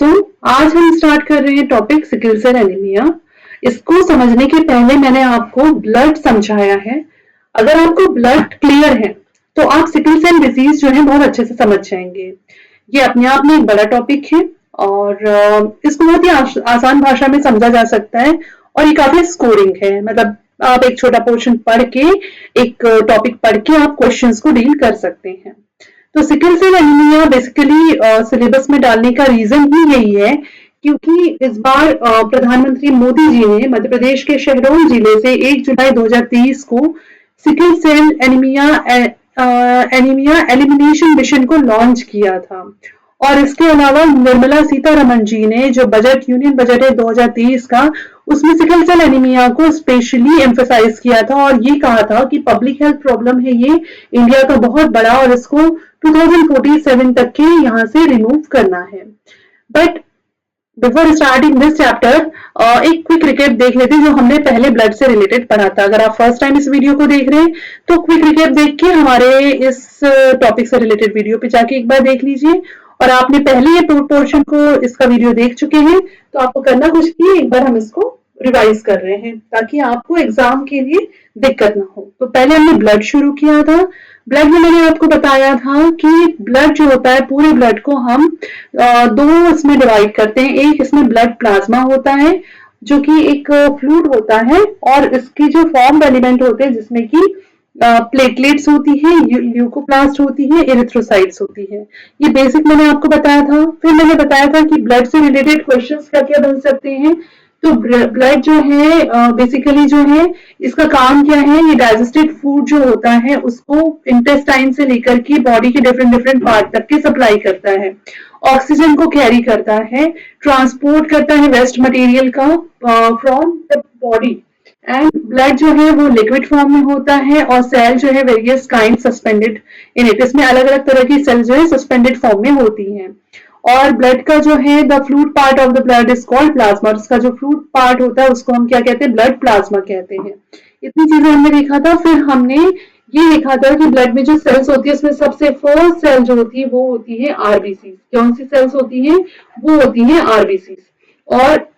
सो आज हम स्टार्ट कर रहे हैं टॉपिक सिकल सेल एनीमिया। इसको समझने के पहले मैंने आपको ब्लड समझाया है। अगर आपको ब्लड क्लियर है तो आप सिकल सेल डिजीज जो है बहुत अच्छे से समझ जाएंगे। ये अपने आप में एक बड़ा टॉपिक है और इसको बहुत ही आसान भाषा में समझा जा सकता है और ये काफी स्कोरिंग है। मतलब आप एक छोटा पोर्शन पढ़ के, एक टॉपिक पढ़ के आप क्वेश्चंस को डील कर सकते हैं। तो sickle cell anaemia basically syllabus में डालने का रीजन ही यही है क्योंकि इस बार प्रधानमंत्री मोदी जी ने मध्य प्रदेश के शहडोल जिले से 1 जुलाई 2023 को sickle cell anaemia elimination mission को लॉन्च किया था। और इसके अलावा निर्मला सीतारमण जी ने जो यूनियन बजट है 2023 का, उसमें सिकल सेल एनीमिया को स्पेशली एम्फेसाइज किया था और ये कहा था कि पब्लिक हेल्थ प्रॉब्लम है ये इंडिया का बहुत बड़ा और इसको 2047 तक के यहाँ से रिमूव करना है। But before starting this chapter एक क्विक रिकेप देख लेते हैं जो हमने पहले ब्लड से रिलेटेड पढ़ा था। अगर आप फर्स्ट टाइम इस वीडियो को देख रहे हैं तो क्विक रिकेप देख के हमारे इस टॉपिक से रिलेटेड वीडियो पे जाके एक बार देख लीजिए। और आपने पहले ये पोर्शन को इसका वीडियो देख चुके हैं तो आपको करना कुछ नहीं, एक बार हम इसको रिवाइज कर रहे हैं ताकि आपको एग्जाम के लिए दिक्कत ना हो। तो पहले हमने ब्लड शुरू किया था। ब्लड में मैंने आपको बताया था कि ब्लड जो होता है, पूरे ब्लड को हम दो इसमें डिवाइड करते हैं। एक इसमें ब्लड प्लाज्मा होता है जो कि एक फ्लूइड होता है और इसकी जो फॉर्म एलिमेंट होते हैं जिसमें कि प्लेटलेट्स होती है, ल्यूकोप्लास्ट होती है, एरिथ्रोसाइट्स होती है। ये बेसिक मैंने आपको बताया था। फिर मैंने बताया था कि ब्लड से रिलेटेड क्वेश्चंस क्या क्या बन सकते हैं। तो ब्लड जो है बेसिकली जो है इसका काम क्या है, ये डाइजेस्टेड फूड जो होता है उसको इंटेस्टाइन से लेकर के बॉडी के डिफरेंट पार्ट तक के सप्लाई करता है, ऑक्सीजन को कैरी करता है, ट्रांसपोर्ट करता है वेस्ट मटेरियल का from the body. And blood जो है वो लिक्विड फॉर्म में होता है और सेल जो है various kind suspended in it, इसमें अलग अलग तरह की सेल जो है सस्पेंडेड फॉर्म में होती हैं। और ब्लड का जो है the fluid part of the blood is called plasma, उसका जो फ्लूइड पार्ट होता है उसको हम क्या कहते हैं, ब्लड प्लाज्मा कहते हैं। इतनी चीजें हमने देखा था। फिर हमने ये देखा था कि ब्लड में जो सेल्स होती है उसमें सबसे फर्स्ट सेल जो होती है वो होती है आरबीसी। कौन सी सेल्स होती है, वो होती है आरबीसी। और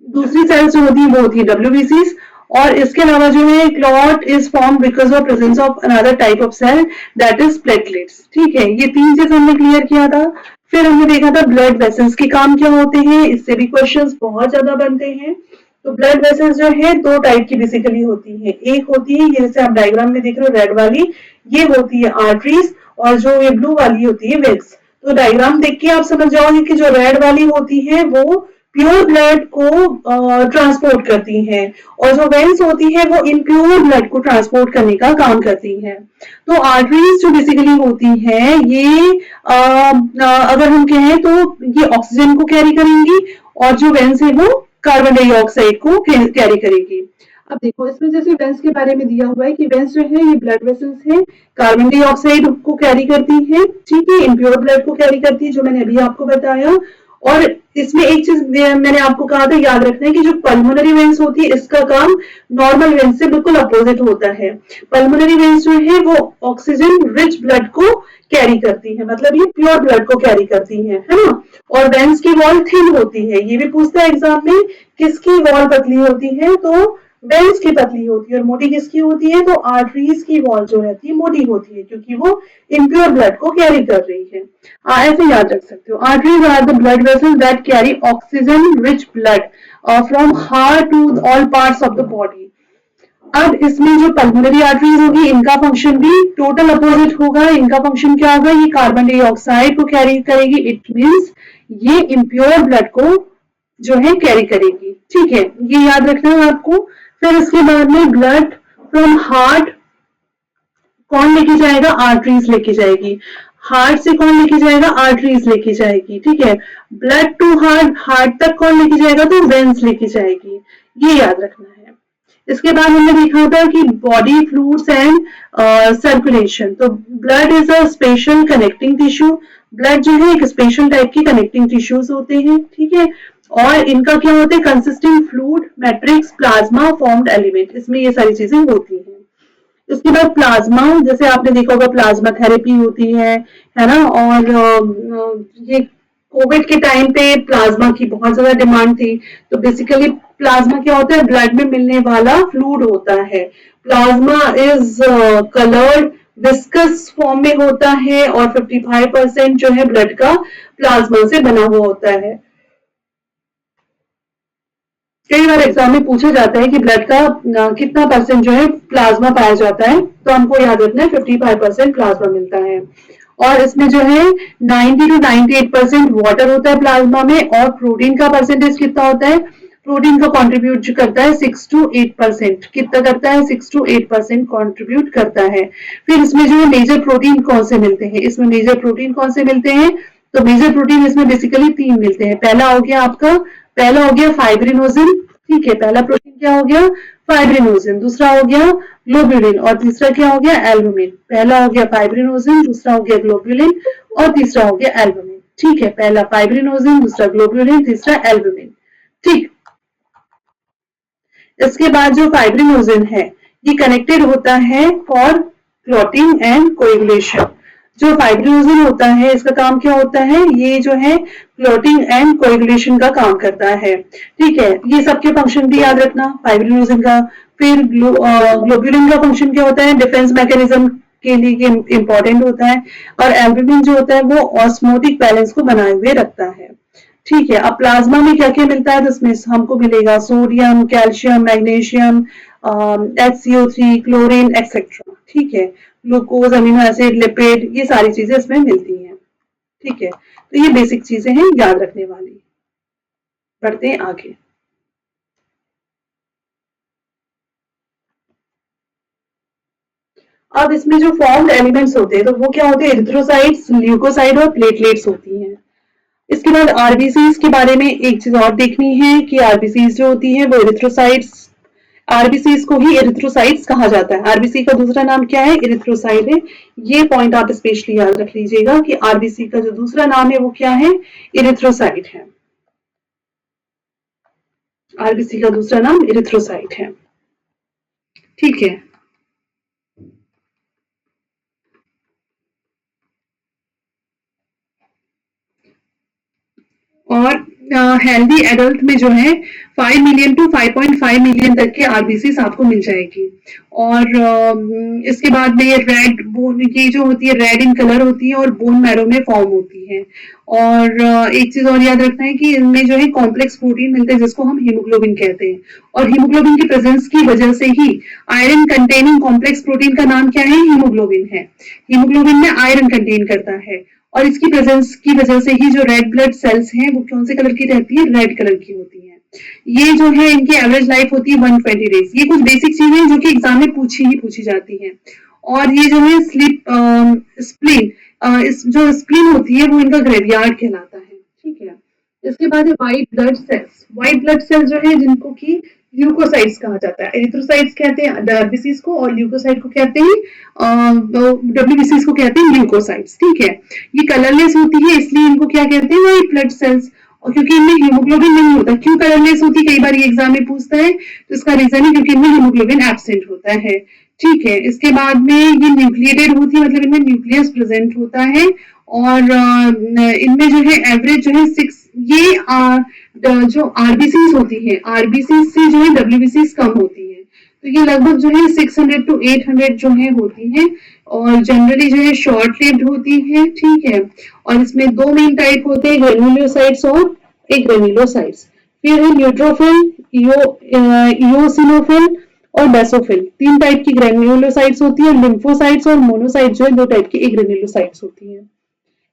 दूसरी सेल्स जो होती है वो होती है डब्ल्यूबीसी। और इसके अलावा जो है clot is form because of presence of another type of cell that is platelets. ठीक है, ये तीन चीज हमने क्लियर किया था। फिर हमने देखा था ब्लड वेसल्स के काम क्या होते हैं, इससे भी क्वेश्चंस बहुत ज्यादा बनते हैं। तो ब्लड वेसल्स जो है दो टाइप की बेसिकली होती है। एक होती है ये जैसे आप डायग्राम में देख रहे हो रेड वाली, ये होती है आर्टरीज, और जो ये ब्लू वाली होती है वेन्स। तो डायग्राम देख के आप समझ जाओगे कि जो रेड वाली होती है वो प्योर ब्लड को ट्रांसपोर्ट करती हैं और जो वेन्स होती है वो इम्प्योर ब्लड को ट्रांसपोर्ट करने का काम करती हैं। तो आर्टरीज जो बेसिकली होती है ये अगर हम कहें तो ये ऑक्सीजन को कैरी करेंगी और जो वेन्स है वो कार्बन डाइऑक्साइड को कैरी करेगी। अब देखो इसमें जैसे वेन्स के बारे में दिया हुआ है कि वेन्स जो है ये ब्लड वेसल्स है, कार्बन डाइऑक्साइड को कैरी करती है, ठीक है, इम्प्योर ब्लड को कैरी करती है जो मैंने अभी आपको बताया। और इसमें एक चीज मैंने आपको कहा था याद रखना है कि जो पल्मोनरी वेन्स होती है इसका काम नॉर्मल वेन्स से बिल्कुल अपोजिट होता है। पल्मोनरी वेन्स जो है वो ऑक्सीजन रिच ब्लड को कैरी करती है, मतलब ये प्योर ब्लड को कैरी करती है ना। और वेन्स की वॉल थिन होती है, ये भी पूछता है एग्जाम में किसकी वॉल पतली होती है, तो वेन्स की पतली होती है। और मोटी किसकी होती है, तो आर्टरीज की वॉल जो रहती है मोटी होती है क्योंकि वो इम्प्योर ब्लड को कैरी कर रही है। ऐसे याद रख सकते हो, arteries are the blood vessels that carry oxygen rich blood from heart to all parts of the body. अब इसमें जो पल्मोनरी आर्टरीज होगी इनका फंक्शन भी टोटल अपोजिट होगा। इनका फंक्शन क्या होगा, ये कार्बन डाइऑक्साइड को कैरी करेगी, इट मींस ये इम्प्योर ब्लड को जो है कैरी करेगी। ठीक है, ये याद रखना है आपको। फिर इसके बाद में ब्लड फ्रॉम हार्ट कौन लेके जाएगा, आर्टरीज लेके जाएगी। हार्ट से कौन लेके जाएगा, आर्टरीज लेके जाएगी। ठीक है, ब्लड टू हार्ट, हार्ट तक कौन लेके जाएगा, तो वेन्स लेके जाएगी। ये याद रखना है। इसके बाद हमने देखा था कि बॉडी फ्लूइड्स एंड सर्कुलेशन। तो blood is a special connecting tissue. Blood जो है एक स्पेशल टाइप की कनेक्टिंग टिश्यूज होते हैं, ठीक है। और इनका क्या होता है, consisting fluid, matrix, plasma, formed element, इसमें ये सारी चीजें होती हैं। इसके बाद प्लाज्मा, जैसे आपने देखा होगा प्लाज्मा थेरेपी होती है ना। और ये कोविड के टाइम पे प्लाज्मा की बहुत ज्यादा डिमांड थी। तो बेसिकली प्लाज्मा क्या होता है, ब्लड में मिलने वाला फ्लूइड होता है। Plasma is coloured viscous form में होता है और 55% जो है ब्लड का प्लाज्मा से बना हुआ होता है। कई बार एग्जाम में पूछा जाता है कि ब्लड का कितना परसेंट जो है प्लाज्मा पाया जाता है, तो हमको याद रखना है 55% प्लाज्मा मिलता है। और इसमें जो है 90 to 98% वाटर होता है प्लाज्मा में। और प्रोटीन का परसेंटेज कितना होता है, प्रोटीन का कंट्रीब्यूट करता है 6 to 8%। कितना करता है, 6 to 8% कंट्रीब्यूट करता है। फिर इसमें जो है मेजर प्रोटीन कौन से मिलते हैं, इसमें मेजर प्रोटीन कौन से मिलते हैं, तो मेजर प्रोटीन इसमें बेसिकली 3 मिलते हैं। पहला हो गया फाइब्रिनोजिन, ठीक है, पहला प्रोटीन क्या हो गया, फाइब्रिनोजिन। दूसरा हो गया ग्लोब्यूलिन और तीसरा क्या हो गया, एल्बुमिन। पहला हो गया फाइब्रिनोजिन, दूसरा हो गया ग्लोब्यूलिन और तीसरा हो गया एल्बुमिन। ठीक है, पहला फाइब्रिनोजिन, दूसरा ग्लोब्यूलिन, तीसरा एल्बुमिन। ठीक, इसके बाद जो फाइब्रिनोजिन है ये कनेक्टेड होता है फॉर क्लॉटिंग एंड कोएगुलेशन। जो फाइब्रिनोजिन होता है इसका काम क्या होता है, ये जो है क्लॉटिंग एंड कोएगुलेशन का काम करता है। ठीक है, ये सबके फंक्शन भी याद रखना फाइब्रिनोजिन का। फिर ग्लोब्यूलिन का फंक्शन क्या होता है, डिफेंस मैकेनिज्म के लिए इंपॉर्टेंट होता है। और एल्बुमिन जो होता है वो ऑस्मोटिक बैलेंस को बनाए हुए रखता है। ठीक है, अब प्लाज्मा में क्या क्या मिलता है, तो इसमें हमको मिलेगा sodium, calcium, magnesium, HCO3, chlorine etcetera. ठीक है, ग्लूकोज, अमीनो एसिड, लिपिड, ये सारी चीजें इसमें मिलती हैं। ठीक है, तो ये बेसिक चीजें हैं याद रखने वाली। बढ़ते हैं आगे। अब इसमें जो फॉर्म्ड एलिमेंट्स होते हैं तो वो क्या होते हैं, एरिथ्रोसाइट्स, ल्यूकोसाइट और प्लेटलेट्स होती हैं। इसके बाद आरबीसीज के बारे में एक चीज और देखनी है कि आरबीसीज जो होती है वो एरिथ्रोसाइट्स, आरबीसीज को ही एरिथ्रोसाइट्स कहा जाता है। आरबीसी का दूसरा नाम क्या है, एरिथ्रोसाइट है। ये पॉइंट आप स्पेशली याद रख लीजिएगा कि आरबीसी का जो दूसरा नाम है वो क्या है, एरिथ्रोसाइट है। आरबीसी का दूसरा नाम एरिथ्रोसाइट है। ठीक है, और हेल्दी एडल्ट में जो है 5 मिलियन टू 5.5 मिलियन तक के आरबीसी आपको मिल जाएगी। और इसके बाद में रेड बोन की जो होती है, रेड इन कलर होती है और बोन मैरो में फॉर्म होती है। और एक चीज और याद रखना है कि इनमें जो है कॉम्प्लेक्स प्रोटीन मिलते हैं जिसको हम हीमोग्लोबिन कहते हैं। और हीमोग्लोबिन की प्रेजेंस की वजह से ही आयरन कंटेनिंग कॉम्प्लेक्स प्रोटीन का नाम क्या है, हीमोग्लोबिन है। हीमोग्लोबिन में आयरन कंटेन करता है। और इसकी प्रेजेंस की वजह से ही जो रेड ब्लड सेल्स हैं वो कौन से कलर की रहती है, रेड कलर की होती है। ये जो है इनकी एवरेज लाइफ होती है 120 डेज। ये कुछ बेसिक चीजें जो कि एग्जाम में पूछी जाती हैं। और ये जो है स्प्लीन, जो स्प्लीन होती है वो इनका ग्रेवयार्ड कहलाता है। ठीक है, इसके बाद है white blood cells. White blood cells जो है जिनको की ल्यूकोसाइट्स कहा जाता है। एरिथ्रोसाइट्स कहते हैं आरबीसीज को और ल्यूकोसाइट को कहते हैं डब्ल्यूबीसीज को कहते हैं ल्यूकोसाइट्स। ठीक है, ये कलरलेस होती है इसलिए इनको क्या कहते हैं, व्हाइट ब्लड सेल्स। और क्योंकि इनमें हीमोग्लोबिन नहीं होता। क्यों कलरलेस होती, कई बार ये एग्जाम में पूछता है, तो इसका रीजन है क्योंकि इनमें हीमोग्लोबिन एब्सेंट होता है। ठीक है, इसके बाद में ये न्यूक्लिएटेड होती है, मतलब इनमें न्यूक्लियस प्रेजेंट होता है। और इनमें जो है एवरेज जो है 6, ये जो आरबीसीज होती है, आरबीसी से जो है डब्ल्यूबीसीज कम होती है। तो ये लगभग जो है 600 to 800 जो है होती है। और जनरली जो है शॉर्ट लिव्ड होती है। ठीक है, और इसमें 2 मेन टाइप होते हैं, ग्रेन्युलोसाइट्स और ग्रेन्युलोसाइट्स। फिर है न्यूट्रोफिल, इओसिनोफिल और बेसोफिल। 3 टाइप की ग्रेन्युलोसाइट्स होती है। लिम्फोसाइट्स और मोनोसाइट जो है 2 टाइप की ग्रेन्युलोसाइट्स होती है।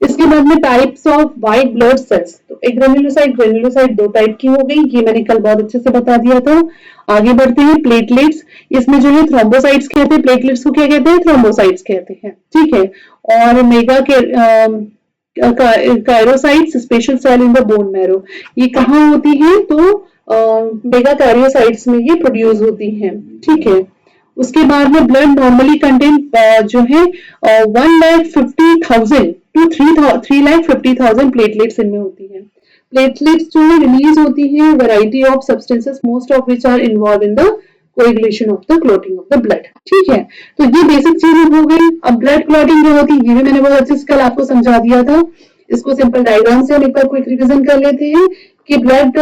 इसके बाद में types of white blood cells. तो ग्रेन्युलोसाइट 2 टाइप की हो गई, ये मैंने कल बहुत अच्छे से बता दिया था। आगे बढ़ते हैं, प्लेटलेट्स। इसमें जो है थ्रोम्बोसाइट्स कहते हैं, प्लेटलेट्स को क्या कहते हैं, थ्रोम्बोसाइट्स कहते हैं। ठीक है, और मेगा के karyocytes, special cell in the bone marrow. ये कहाँ होती है, तो मेगा कैरियोसाइट्स में ये प्रोड्यूस होती हैं। ठीक है, उसके बाद में ब्लड नॉर्मली कंटेंट जो है 1,50,000 to 3,50,000 प्लेटलेट्स इनमें होती है। प्लेटलेट्स जो है रिलीज होती है variety of substances, most of which are involve in the coagulation of the clotting of the blood. ठीक है, तो ये बेसिक चीजें हो गई। अब ब्लड क्लॉटिंग जो होती है ये भी मैंने बहुत अच्छे से कल आपको समझा दिया था। इसको सिंपल डायग्राम से हम एक बार क्विक रिवीजन कर लेते हैं कि ब्लड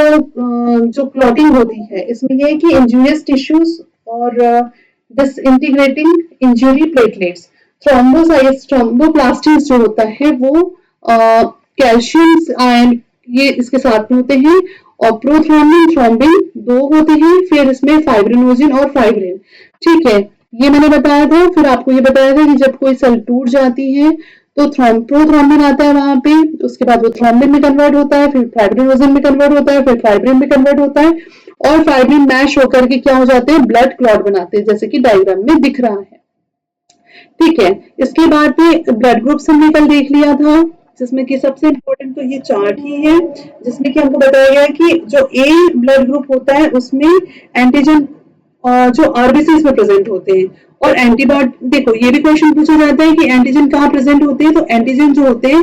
जो क्लॉटिंग होती है इसमें यह है कि इंजूरियस टिश्यूज और डिसइंटीग्रेटिंग इंजुरी प्लेटलेट्स, थ्रोम्बोप्लास्टिस जो होता है वो कैल्शियम आयन ये इसके साथ में होते हैं, और प्रोथ्रोम्बिन थ्रोम्बिन दो होते हैं, फिर इसमें फाइब्रिनोजिन और फाइब्रिन। ठीक है, ये मैंने बताया था। फिर आपको ये बताया था कि जब कोई सेल टूट जाती है तो प्रोथ्रोम्बिन आता है वहां पे, उसके बाद वो थ्रोम्बिन में कन्वर्ट होता है, फिर फाइब्रिनोजिन में कन्वर्ट होता है, फिर फाइब्रिन में कन्वर्ट होता है, और फाइब्रिन मैश होकर के क्या हो जाते हैं, ब्लड क्लॉट बनाते हैं, जैसे कि डायग्राम में दिख रहा है। ठीक है, इसके बाद में ब्लड ग्रुप्स हमने कल देख लिया था, जिसमें कि सबसे इम्पोर्टेंट तो ये चार्ट ही है, जिसमें कि हमको बताया गया है कि जो ए ब्लड ग्रुप होता है उसमें एंटीजन जो आरबीसी में प्रेजेंट होते हैं, और एंटीबॉडी, देखो ये भी क्वेश्चन पूछा जाता है कि एंटीजन कहाँ प्रेजेंट होते हैं, तो एंटीजन जो होते हैं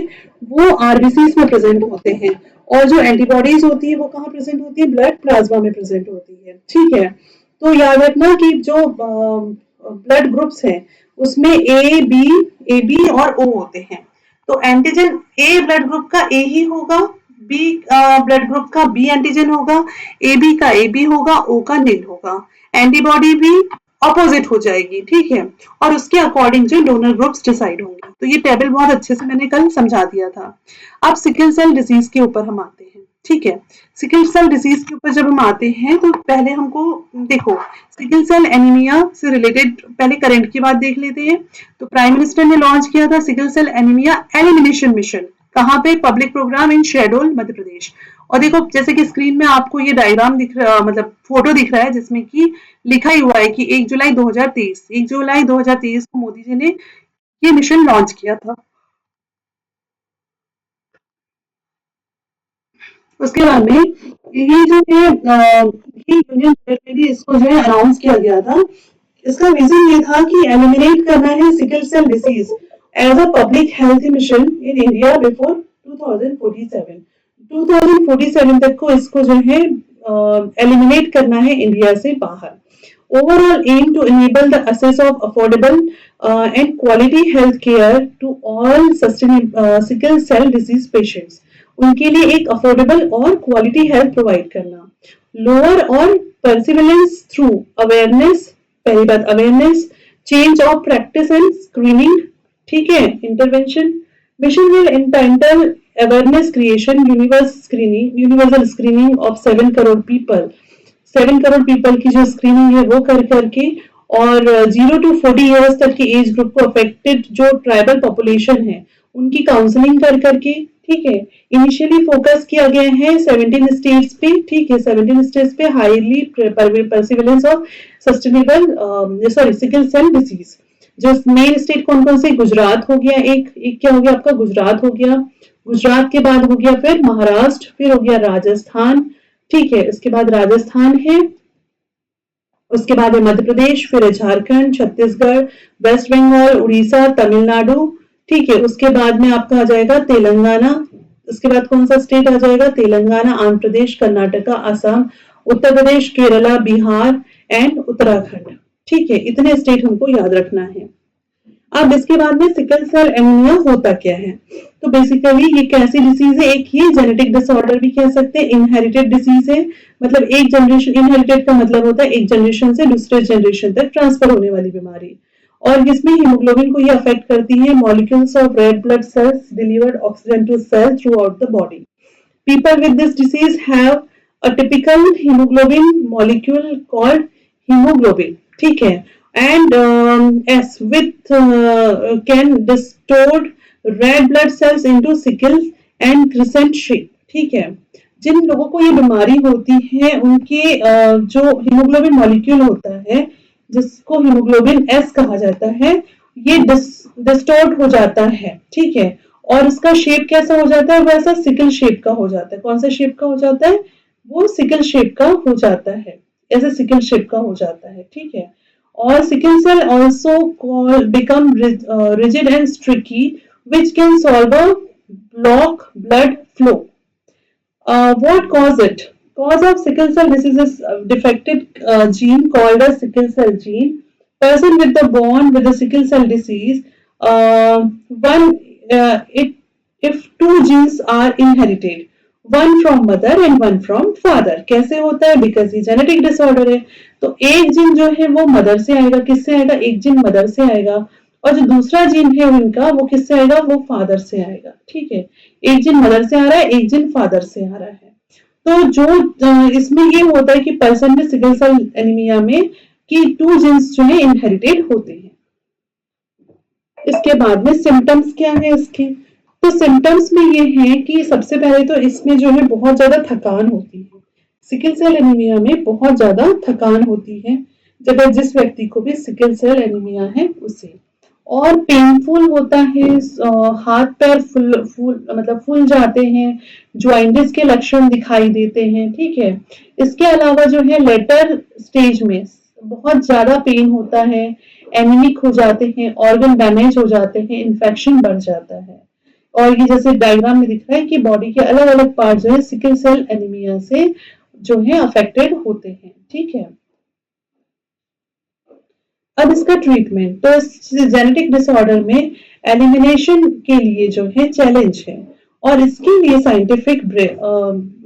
वो आरबीसी में प्रेजेंट होते हैं, और जो एंटीबॉडीज होती है वो कहाँ प्रेजेंट होती है, ब्लड प्लाज्मा में प्रेजेंट होती है। ठीक है, तो याद रखना कि जो ब्लड ग्रुप्स हैं उसमें ए बी और ओ होते हैं। तो एंटीजन ए ब्लड ग्रुप का ए ही होगा, बी ब्लड ग्रुप का बी एंटीजन होगा, ए बी का ए बी होगा, ओ का नील होगा। एंटीबॉडी भी ऑपोजिट हो जाएगी। ठीक है, और उसके अकॉर्डिंग जो डोनर ग्रुप्स डिसाइड होंगे। तो ये टेबल बहुत अच्छे से मैंने कल समझा दिया था। अब सिकल सेल डिजीज के ऊपर हम आते हैं। ठीक है, सिकल सेल डिजीज के ऊपर जब हम आते हैं तो पहले हमको देखो सिकल सेल एनीमिया से रिलेटेड पहले करंट की बात देख लेते हैं। तो प्राइम मिनिस्टर ने लॉन्च किया था sickle cell anaemia elimination mission, कहाँ पे, public programme in Shahdol Madhya Pradesh. और देखो जैसे कि स्क्रीन में आपको ये डायग्राम दिख रहा, मतलब फोटो दिख रहा है, जिसमें कि लिखा ही हुआ है कि 1 जुलाई 2023 को मोदी जी ने ये मिशन लॉन्च किया था। उसके बाद में ये जो है ये यूनियन टेरिटरी, इसको जो है अनाउंस किया गया था। इसका रीजन ये था कि एलिमिनेट करना है sickle cell disease as a public health mission in India before 2047। 2047 तक को इसको जो है एलिमिनेट करना है इंडिया से बाहर। Overall aim to enable the access of affordable and quality health care to all sickle cell disease patients. उनके लिए एक अफोर्डेबल और क्वालिटी हेल्थ प्रोवाइड करना, लोअर और परसिवलेंस थ्रू अवेयरनेस, पहली बात awareness, change of practice and screening. ठीक है, intervention mission will entail awareness creation, universal screening of 7 crore people, 7 crore people की जो स्क्रीनिंग है वो कर करके, और 0 to 40 ईयर्स तक की एज ग्रुप को अफेक्टेड जो ट्राइबल पॉपुलेशन है उनकी काउंसलिंग कर करके। ठीक है, इनिशियली फोकस किया गया है 17 स्टेट्स पे। ठीक है, 17 स्टेट्स पे highly prevalence of sickle cell disease. जो मेन स्टेट कौन कौन से, गुजरात हो गया, एक क्या हो गया आपका, गुजरात हो गया, गुजरात के बाद हो गया फिर महाराष्ट्र, फिर हो गया राजस्थान। ठीक है, इसके बाद राजस्थान है, उसके बाद है मध्य प्रदेश, फिर है झारखंड, छत्तीसगढ़, वेस्ट बंगाल, उड़ीसा, तमिलनाडु। ठीक है, उसके बाद में आपका आ जाएगा तेलंगाना। उसके बाद कौन सा स्टेट आ जाएगा, तेलंगाना, आंध्र प्रदेश, कर्नाटका, असम, उत्तर प्रदेश, केरला, बिहार एंड उत्तराखंड। ठीक है, इतने स्टेट हमको याद रखना है। अब इसके बाद में सिकल सेल एनीमिया होता क्या है, तो बेसिकली ये कैसी डिसीज है, एक ये जेनेटिक डिसऑर्डर भी कह सकते हैं, इनहेरिटेड डिसीज है, मतलब एक जनरेशन, इनहेरिटेड का मतलब होता है एक जनरेशन से दूसरे जनरेशन तक ट्रांसफर होने वाली बीमारी, और इसमें हीमोग्लोबिन को ये अफेक्ट करती है। Molecules of red blood cells delivered oxygen to cell throughout the body. People with this disease have a typical haemoglobin molecule called haemoglobin. ठीक है, and as with can distort red blood cells into sickle and crescent shape। ठीक है, जिन लोगों को ये बीमारी होती है उनके जो हीमोग्लोबिन मॉलिक्यूल होता है, जिसको हीमोग्लोबिन एस कहा जाता है, ये डिस्टॉर्ट हो जाता है। ठीक है, और इसका शेप कैसा हो जाता है, वैसा सिकल शेप का हो जाता है। कौन सा शेप का हो जाता है, वो सिकल शेप का हो जाता है, ऐसे सिकल शेप का हो जाता है। ठीक है, or sickle cell also become rigid and streaky, which can solve a block blood flow. What cause it? Cause of sickle cell disease is defected gene called a sickle cell gene. Person with the born with the sickle cell disease, one it if two genes are inherited, one from mother and one from father. कैसे होता है? Because ये genetic disorder है, तो एक gene जो है वो मदर से आएगा, किससे आएगा? एक जीन मदर से आएगा, और जो दूसरा जीन है उनका वो किससे आएगा? वो फादर से आएगा। ठीक है, एक जीन मदर से आ रहा है, एक जीन फादर से आ रहा है। तो जो इसमें ये होता है कि पर्सन में सिकल सेल एनीमिया में कि टू जीन्स जो है इनहेरिटेड होते हैं। इसके बाद में सिम्टम्स क्या है इसके? तो सिम्टम्स में ये है कि सबसे पहले तो इसमें जो है बहुत ज्यादा थकान होती है। सिकल सेल एनीमिया में बहुत ज्यादा थकान होती है, जब जिस व्यक्ति को भी सिकल सेल एनीमिया है उसे। और पेनफुल होता है, हाथ पैर फूल जाते हैं, ज्वाइंटिस के लक्षण दिखाई देते हैं। ठीक है, इसके अलावा जो है लेटर स्टेज में बहुत ज्यादा पेन होता है, एनीमिक हो जाते हैं, ऑर्गन डैमेज हो जाते हैं, इन्फेक्शन बढ़ जाता है। और ये जैसे डायग्राम में दिख रहा है कि बॉडी के अलग अलग पार्ट जो है सिकल सेल एनीमिया से जो है अफेक्टेड होते हैं। ठीक है, अब इसका ट्रीटमेंट, तो इस जेनेटिक डिसऑर्डर में एलिमिनेशन के लिए जो है चैलेंज है, और इसके लिए साइंटिफिक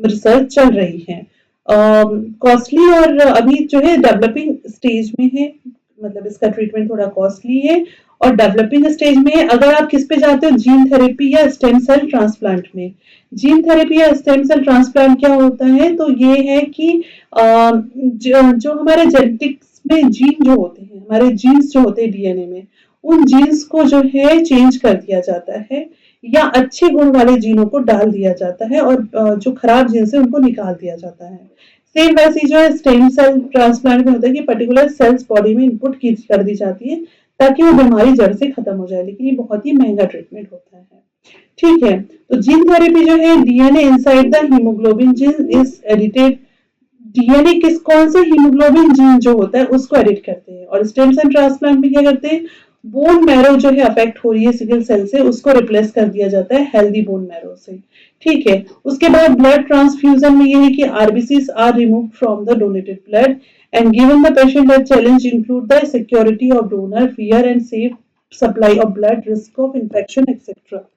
रिसर्च चल रही है। कॉस्टली और अभी जो है डेवलपिंग स्टेज में है, मतलब इसका ट्रीटमेंट थोड़ा कॉस्टली है और डेवलपिंग स्टेज में है। अगर आप किस पे जाते हो? जीन थेरेपी या स्टेम सेल ट्रांसप्लांट में। जीन थेरेपी या स्टेम सेल ट्रांसप्लांट क्या होता है? तो ये है कि जो हमारे जेनेटिक्स में जीन जो होते हैं, हमारे जीन्स जो होते हैं डीएनए में, उन जीन्स को जो है चेंज कर दिया जाता है, या अच्छे गुण वाले जीनों को डाल दिया जाता है, और जो खराब जीन्स है उनको निकाल दिया जाता है। सेम वैसे जो है स्टेम सेल ट्रांसप्लांट में होता है कि पर्टिकुलर सेल्स बॉडी में इनपुट की कर दी जाती है ताकि वो बीमारी जड़ से खत्म हो जाए, लेकिन ये बहुत ही महंगा ट्रीटमेंट होता है। ठीक है, तो जीन थेरेपी जो है DNA inside the haemoglobin gene is edited. DNA किस कौन सा हीमोग्लोबिन जीन जो होता है उसको एडिट करते हैं, और स्टेम सेल ट्रांसप्लांट में क्या करते हैं? बोन मैरो जो है अफेक्ट हो रही है सिकल सेल से, उसको रिप्लेस कर दिया जाता है हेल्दी बोन मैरो से। ठीक है, उसके बाद ब्लड ट्रांसफ्यूजन में ये है कि RBCs are removed from the donated blood and given the patient the challenge include the security of donor, fear and safe supply of blood, risk of infection etcetera.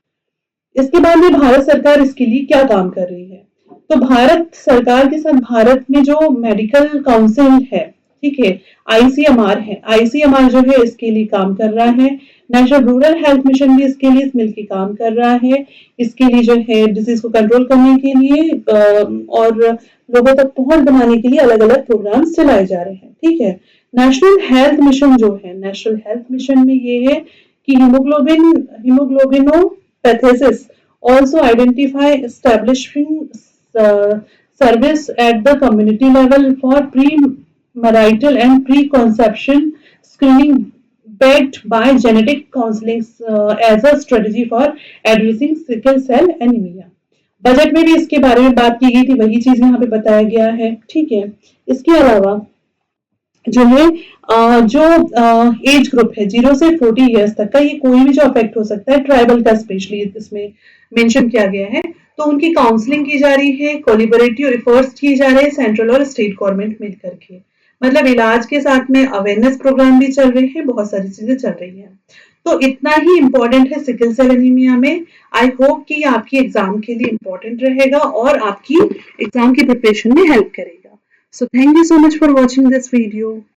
इसके बाद में भारत सरकार इसके लिए क्या काम कर रही है? तो भारत सरकार के साथ भारत में जो मेडिकल काउंसिल है, ठीक है, आईसीएमआर है, आईसीएमआर जो है इसके लिए काम कर रहा है। नेशनल रूरल हेल्थ मिशन भी इसके लिए मिलकर काम कर रहा है, इसके लिए जो है डिजीज को कंट्रोल करने के लिए और लोगों तक पहुंच बनाने के लिए अलग अलग प्रोग्राम चलाए जा रहे हैं। ठीक है, नेशनल हेल्थ मिशन जो है, नेशनल हेल्थ मिशन में ये है कि हीमोग्लोबिनोपैथेसिस also identify establishing service at the community level for premarital and preconception screening backed by genetic counseling as a strategy for addressing sickle cell anemia. Budget में भी इसके बारे में बात की गई थी, वही चीज यहाँ पे बताया गया है। ठीक है, इसके अलावा जो है जो एज ग्रुप है 0 से 40 इयर्स तक का, ये कोई भी जो अफेक्ट हो सकता है, ट्राइबल का स्पेशली इसमें मेंशन किया गया है, तो उनकी काउंसलिंग की जा रही है, कोलिबरेटिव एफर्ट्स किए जा रहे हैं सेंट्रल और स्टेट गवर्नमेंट मिलकर के। मतलब इलाज के साथ में अवेयरनेस प्रोग्राम भी चल रहे हैं, बहुत सारी चीजें चल रही हैं। तो इतना ही इम्पोर्टेंट है सिकल सेल एनीमिया में। आई होप कि आपकी एग्जाम के लिए इम्पोर्टेंट रहेगा और आपकी एग्जाम की प्रिपरेशन में हेल्प करेगा। So thank you so much for watching this video.